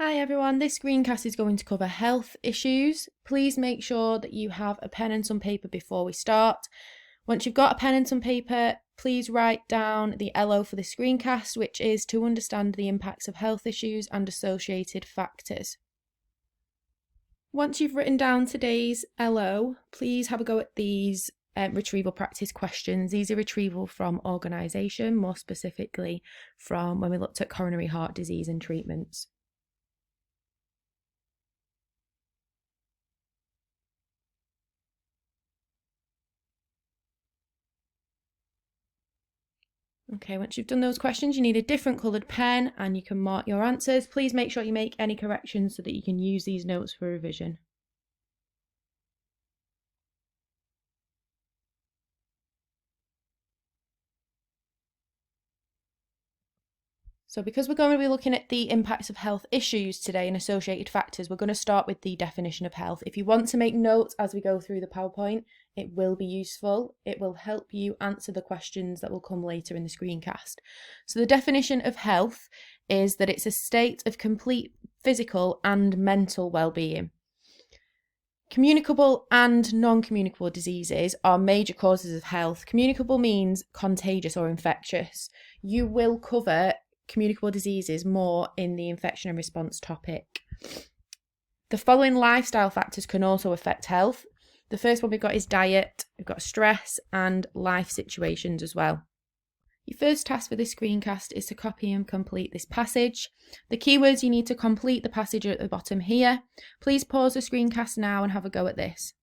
Hi everyone, this screencast is going to cover health issues. Please make sure that you have a pen and some paper before we start. Once you've got a pen and some paper, please write down the LO for the screencast, which is to understand the impacts of health issues and associated factors. Once you've written down today's LO, please have a go at these retrieval practice questions. These are retrieval from organisation, more specifically from when we looked at coronary heart disease and treatments. Okay, once you've done those questions, you need a different coloured pen and you can mark your answers. Please make sure you make any corrections so that you can use these notes for revision. So because we're going to be looking at the impacts of health issues today and associated factors, we're going to start with the definition of health. If you want to make notes as we go through the PowerPoint, it will be useful. It will help you answer the questions that will come later in the screencast. So the definition of health is that it's a state of complete physical and mental well-being. Communicable and non-communicable diseases are major causes of health. Communicable means contagious or infectious. You will cover communicable diseases more in the infection and response topic. The following lifestyle factors can also affect health. The first one we've got is diet, we've got stress and life situations as well. Your first task for this screencast is to copy and complete this passage. The keywords you need to complete the passage are at the bottom here. Please pause the screencast now and have a go at this.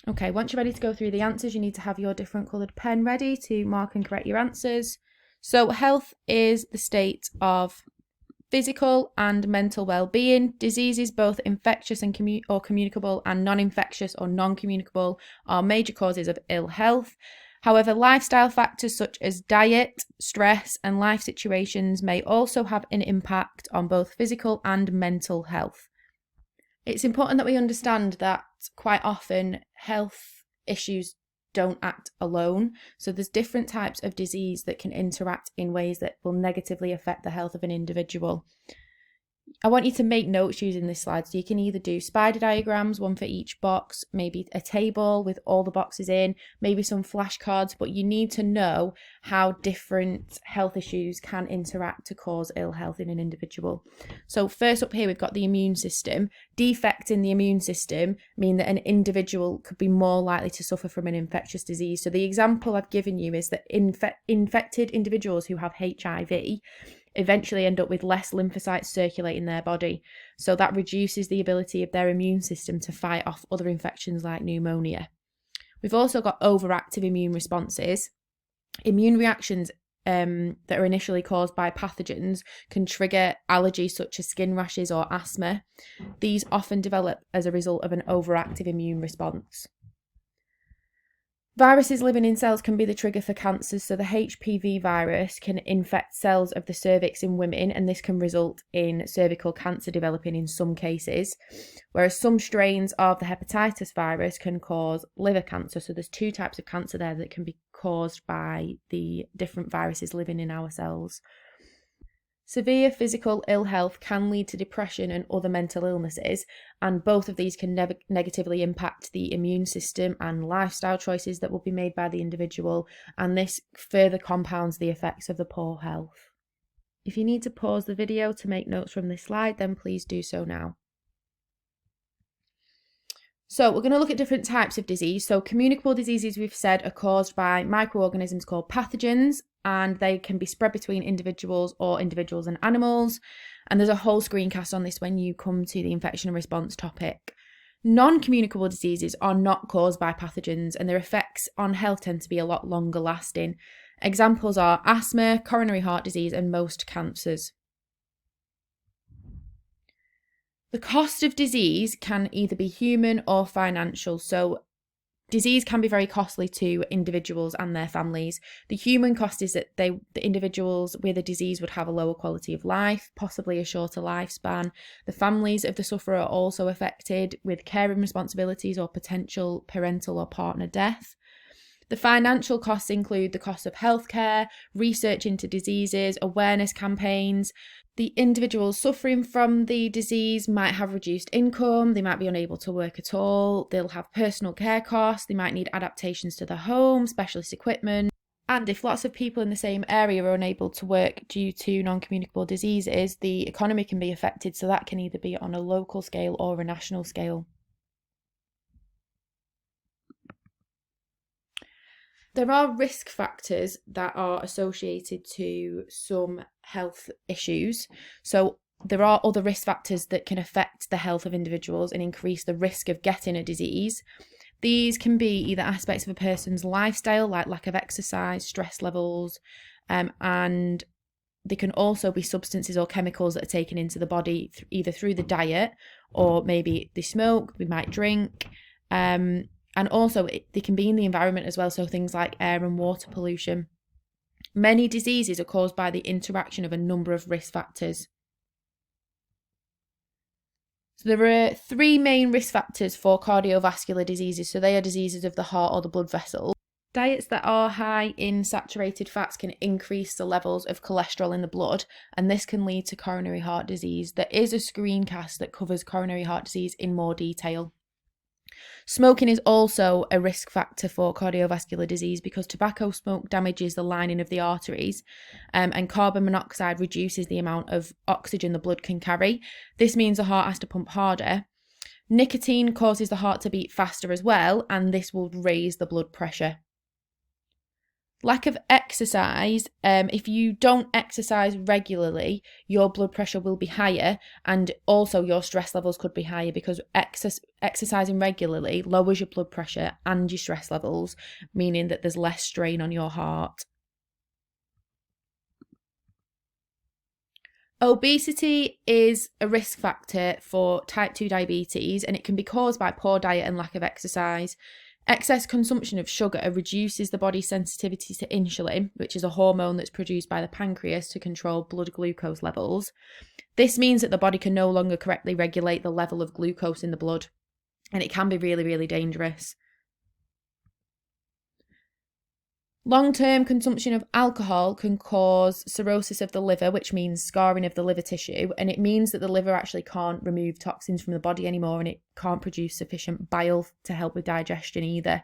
Okay, once you're ready to go through the answers, you need to have your different coloured pen ready to mark and correct your answers. So health is the state of physical and mental well-being. Diseases, both infectious and communicable and non-infectious or non-communicable, are major causes of ill health. However, lifestyle factors such as diet, stress and life situations may also have an impact on both physical and mental health. It's important that we understand that quite often health issues don't act alone. So there's different types of disease that can interact in ways that will negatively affect the health of an individual. I want you to make notes using this slide. So you can either do spider diagrams, one for each box, maybe a table with all the boxes in, maybe some flashcards, but you need to know how different health issues can interact to cause ill health in an individual. So first up here, we've got the immune system. Defects in the immune system mean that an individual could be more likely to suffer from an infectious disease. So the example I've given you is that infected individuals who have HIV eventually end up with less lymphocytes circulating their body. So that reduces the ability of their immune system to fight off other infections like pneumonia. We've also got overactive immune responses. Immune reactions that are initially caused by pathogens can trigger allergies such as skin rashes or asthma. These often develop as a result of an overactive immune response. Viruses living in cells can be the trigger for cancers, so the HPV virus can infect cells of the cervix in women, and this can result in cervical cancer developing in some cases, whereas some strains of the hepatitis virus can cause liver cancer. So there's two types of cancer there that can be caused by the different viruses living in our cells. Severe physical ill health can lead to depression and other mental illnesses, and both of these can negatively impact the immune system and lifestyle choices that will be made by the individual, and this further compounds the effects of the poor health. If you need to pause the video to make notes from this slide, then please do so now. So we're going to look at different types of disease. So communicable diseases, we've said, are caused by microorganisms called pathogens, and they can be spread between individuals or individuals and animals. And there's a whole screencast on this when you come to the infection and response topic. Non-communicable diseases are not caused by pathogens, and their effects on health tend to be a lot longer lasting. Examples are asthma, coronary heart disease, and most cancers. The cost of disease can either be human or financial. So disease can be very costly to individuals and their families. The human cost is that the individuals with a disease would have a lower quality of life, possibly a shorter lifespan. The families of the sufferer are also affected with caring responsibilities or potential parental or partner death. The financial costs include the cost of healthcare, research into diseases, awareness campaigns. The individuals suffering from the disease might have reduced income, they might be unable to work at all, they'll have personal care costs, they might need adaptations to the home, specialist equipment. And if lots of people in the same area are unable to work due to non-communicable diseases, the economy can be affected, so that can either be on a local scale or a national scale. There are risk factors that are associated to some health issues. So there are other risk factors that can affect the health of individuals and increase the risk of getting a disease. These can be either aspects of a person's lifestyle, like lack of exercise, stress levels, and they can also be substances or chemicals that are taken into the body either through the diet, or maybe they smoke, we might drink, and also they can be in the environment as well, so things like air and water pollution. Many diseases are caused by the interaction of a number of risk factors. So there are 3 main risk factors for cardiovascular diseases. So they are diseases of the heart or the blood vessels. Diets that are high in saturated fats can increase the levels of cholesterol in the blood, and this can lead to coronary heart disease. There is a screencast that covers coronary heart disease in more detail. Smoking is also a risk factor for cardiovascular disease because tobacco smoke damages the lining of the arteries, and carbon monoxide reduces the amount of oxygen the blood can carry. This means the heart has to pump harder. Nicotine causes the heart to beat faster as well, and this will raise the blood pressure. Lack of exercise, if you don't exercise regularly, your blood pressure will be higher, and also your stress levels could be higher because exercising regularly lowers your blood pressure and your stress levels, meaning that there's less strain on your heart. Obesity is a risk factor for type 2 diabetes, and it can be caused by poor diet and lack of exercise. Excess consumption of sugar reduces the body's sensitivity to insulin, which is a hormone that's produced by the pancreas to control blood glucose levels. This means that the body can no longer correctly regulate the level of glucose in the blood, and it can be really, really dangerous. Long-term consumption of alcohol can cause cirrhosis of the liver, which means scarring of the liver tissue, and it means that the liver actually can't remove toxins from the body anymore, and it can't produce sufficient bile to help with digestion either.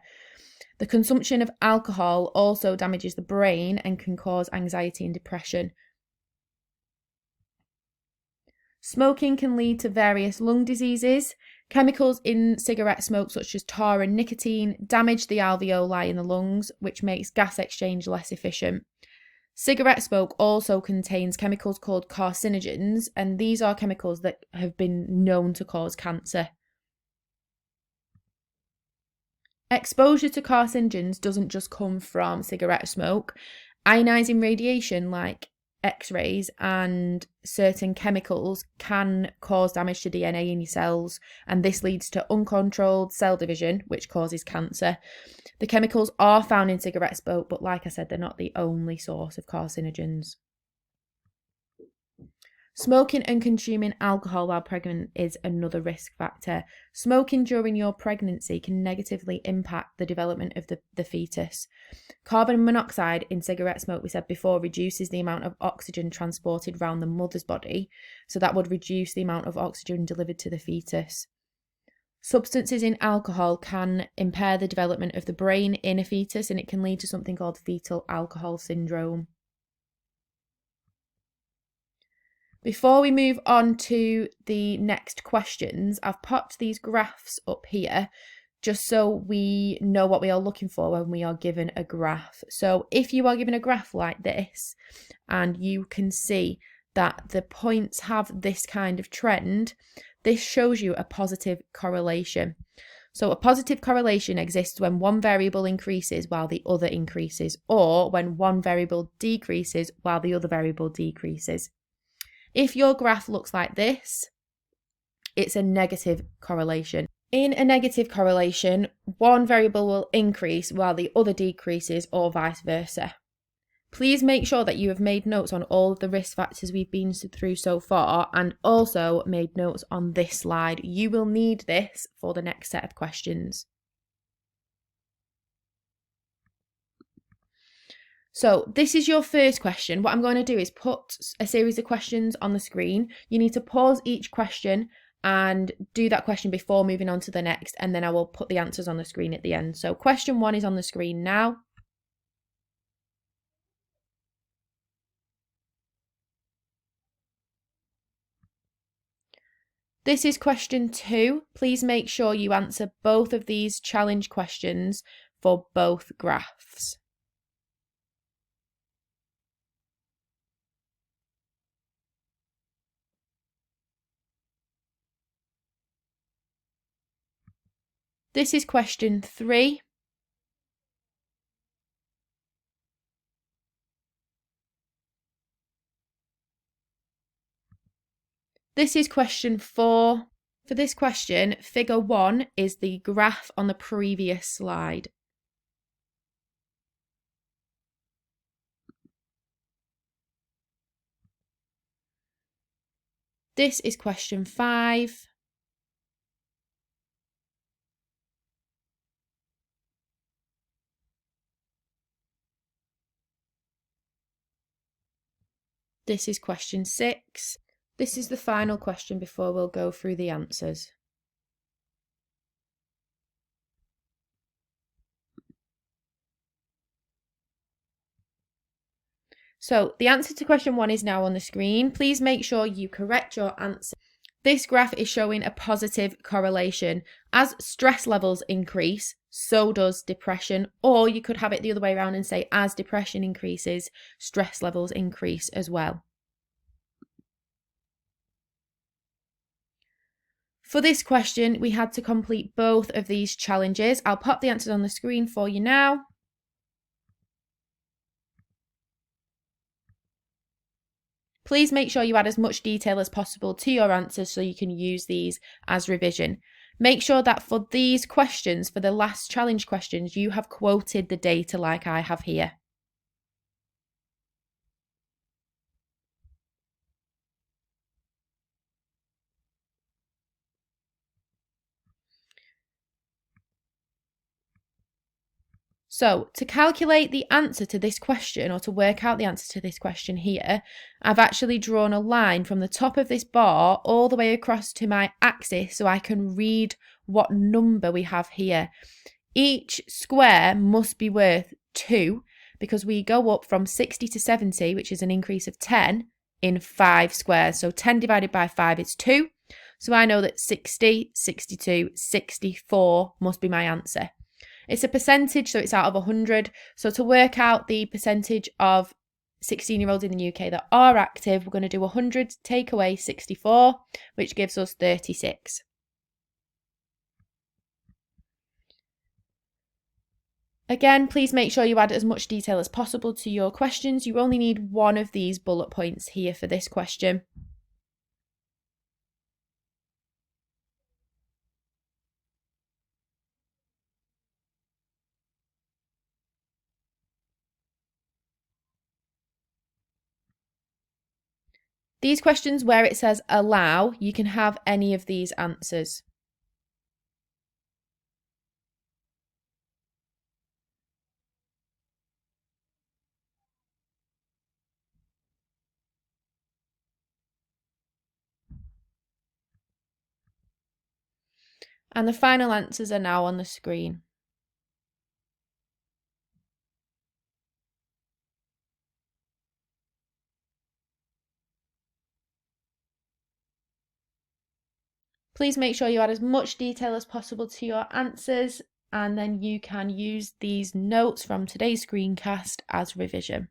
The consumption of alcohol also damages the brain and can cause anxiety and depression. Smoking can lead to various lung diseases. Chemicals in cigarette smoke, such as tar and nicotine, damage the alveoli in the lungs, which makes gas exchange less efficient. Cigarette smoke also contains chemicals called carcinogens, and these are chemicals that have been known to cause cancer. Exposure to carcinogens doesn't just come from cigarette smoke. Ionizing radiation like X-rays and certain chemicals can cause damage to DNA in your cells, and this leads to uncontrolled cell division, which causes cancer. The chemicals are found in cigarette smoke, but like I said, they're not the only source of carcinogens. Smoking and consuming alcohol while pregnant is another risk factor. Smoking during your pregnancy can negatively impact the development of the fetus. Carbon monoxide in cigarette smoke, we said before, reduces the amount of oxygen transported around the mother's body, so that would reduce the amount of oxygen delivered to the fetus. Substances in alcohol can impair the development of the brain in a fetus, and it can lead to something called fetal alcohol syndrome. Before we move on to the next questions, I've popped these graphs up here just so we know what we are looking for when we are given a graph. So if you are given a graph like this and you can see that the points have this kind of trend, this shows you a positive correlation. So a positive correlation exists when one variable increases while the other increases, or when one variable decreases while the other variable decreases. If your graph looks like this, it's a negative correlation. In a negative correlation, one variable will increase while the other decreases, or vice versa. Please make sure that you have made notes on all of the risk factors we've been through so far, and also made notes on this slide. You will need this for the next set of questions. So this is your first question. What I'm going to do is put a series of questions on the screen. You need to pause each question and do that question before moving on to the next, and then I will put the answers on the screen at the end. So question 1 is on the screen now. This is question 2. Please make sure you answer both of these challenge questions for both graphs. This is question 3. This is question 4. For this question, figure 1 is the graph on the previous slide. This is question 5. This is question 6. This is the final question before we'll go through the answers. So the answer to question 1 is now on the screen. Please make sure you correct your answer. This graph is showing a positive correlation. As stress levels increase, so does depression. Or you could have it the other way around and say, as depression increases, stress levels increase as well. For this question, we had to complete both of these challenges. I'll pop the answers on the screen for you now. Please make sure you add as much detail as possible to your answers so you can use these as revision. Make sure that for these questions, for the last challenge questions, you have quoted the data like I have here. So to calculate the answer to this question, or to work out the answer to this question here, I've actually drawn a line from the top of this bar all the way across to my axis so I can read what number we have here. Each square must be worth 2 because we go up from 60 to 70, which is an increase of 10 in 5 squares. So 10 divided by 5 is 2. So I know that 60, 62, 64 must be my answer. It's a percentage, so it's out of 100. So to work out the percentage of 16-year-olds in the UK that are active, we're going to do 100 take away 64, which gives us 36. Again, please make sure you add as much detail as possible to your questions. You only need one of these bullet points here for this question. These questions where it says allow, you can have any of these answers. And the final answers are now on the screen. Please make sure you add as much detail as possible to your answers, and then you can use these notes from today's screencast as revision.